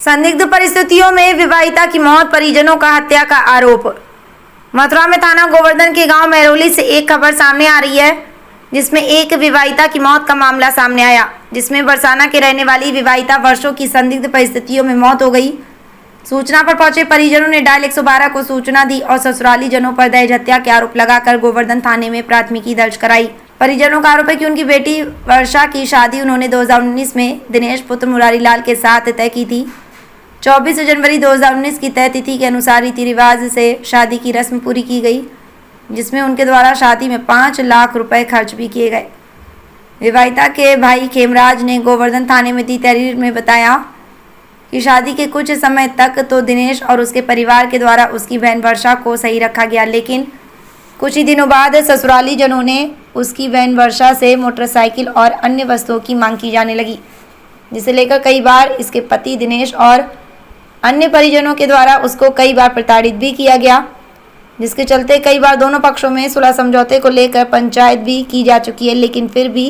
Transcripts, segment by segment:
संदिग्ध परिस्थितियों में विवाहिता की मौत, परिजनों का हत्या का आरोप। मथुरा में थाना गोवर्धन के गांव महरौली से एक खबर सामने आ रही है, जिसमें एक विवाहिता की मौत का मामला सामने आया, जिसमें बरसाना के रहने वाली विवाहिता वर्षों की संदिग्ध परिस्थितियों में मौत हो गई। सूचना पर पहुंचे परिजनों ने डायल 112 को सूचना दी और ससुराली जनों पर दहेज हत्या के आरोप लगाकर गोवर्धन थाने में प्राथमिकी दर्ज कराई। परिजनों का आरोप है कि उनकी बेटी वर्षा की शादी उन्होंने 2019 में दिनेश पुत्र मुरारी लाल के साथ तय की थी। 24 जनवरी 2019 की तय तिथि के अनुसार रीति रिवाज से शादी की रस्म पूरी की गई, जिसमें उनके द्वारा शादी में 5 लाख रुपए खर्च भी किए गए। विवाहिता के भाई खेमराज ने गोवर्धन थाने में दी तहरीर में बताया कि शादी के कुछ समय तक तो दिनेश और उसके परिवार के द्वारा उसकी बहन वर्षा को सही रखा गया, लेकिन कुछ ही दिनों बाद ससुराली जनों ने उसकी बहन वर्षा से मोटरसाइकिल और अन्य वस्तुओं की मांग की जाने लगी, जिसे लेकर कई बार इसके पति दिनेश और अन्य परिजनों के द्वारा उसको कई बार प्रताड़ित भी किया गया, जिसके चलते कई बार दोनों पक्षों में सुलह समझौते को लेकर पंचायत भी की जा चुकी है, लेकिन फिर भी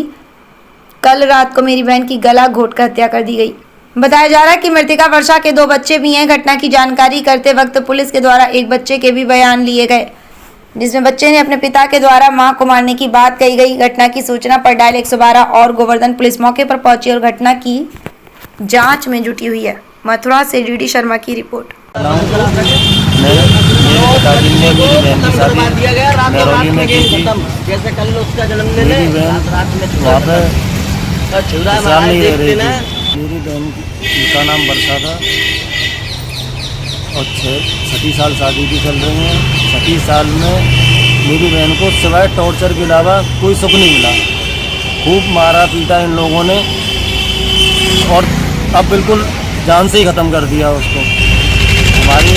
कल रात को मेरी बहन की गला घोंटकर हत्या कर दी गई। बताया जा रहा है कि मृतका वर्षा के 2 बच्चे भी हैं। घटना की जानकारी करते वक्त पुलिस के द्वारा एक बच्चे के भी बयान लिए गए, जिसमें बच्चे ने अपने पिता के द्वारा मां को मारने की बात कही गई। घटना की सूचना पर डायल 112 और गोवर्धन पुलिस मौके पर पहुंची और घटना की जांच में जुटी हुई है। मथुरा से डीडी शर्मा की रिपोर्ट। मेरे पिताजी ने मेरी बहन की शादी महरौली में की थी। मेरी बहन वहाँ पे ससुराल नहीं रह रही थी। मेरी बहन का नाम वर्षा था और 36 साल शादी की चल रही है। 36 साल में मेरी बहन को सिवाय टॉर्चर के अलावा कोई सुख नहीं मिला। खूब मारा पीटा इन लोगों ने और अब बिल्कुल जान से ही ख़त्म कर दिया उसको। हमारी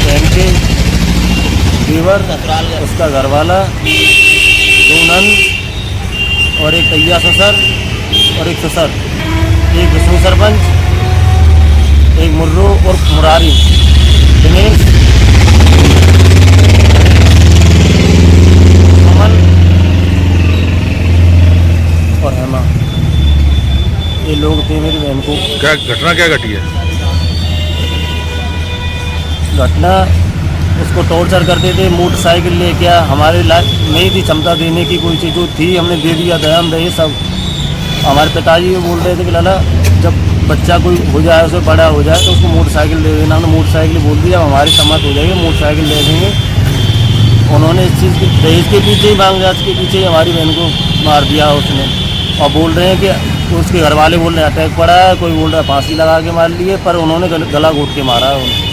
बहन के देवर, उसका घरवाला, 2 नंद और एक तैया ससुर और एक ससुर, एक विष्णु सरपंच, एक मुर्रो और मुरारी, दिनेश, अमन और हेमा, ये लोग थे मेरी बहन को। क्या घटी है? घटना उसको टॉर्चर करते थे, मोटरसाइकिल लेके हमारे नहीं थी क्षमता देने की, कोई चीज़ जो थी हमने दे दिया, दयाम रहे सब। हमारे पिताजी ये बोल रहे थे कि लाला जब बच्चा कोई हो जाए, उसे बड़ा हो जाए तो उसको मोटरसाइकिल दे देना। हमने मोटरसाइकिल बोल दिया, हमारी सम्मत हो जाएगी मोटरसाइकिल दे देंगे। उन्होंने इस चीज़ की दहेज के पीछे ही, मांग जांच के पीछे ही हमारी बहन को मार दिया उसने। और बोल रहे हैं कि उसके घर वाले बोल रहे हैं अटैक पड़ा है, कोई बोल रहा है फांसी लगा के मार लिए, पर उन्होंने गला घोंट के मारा है।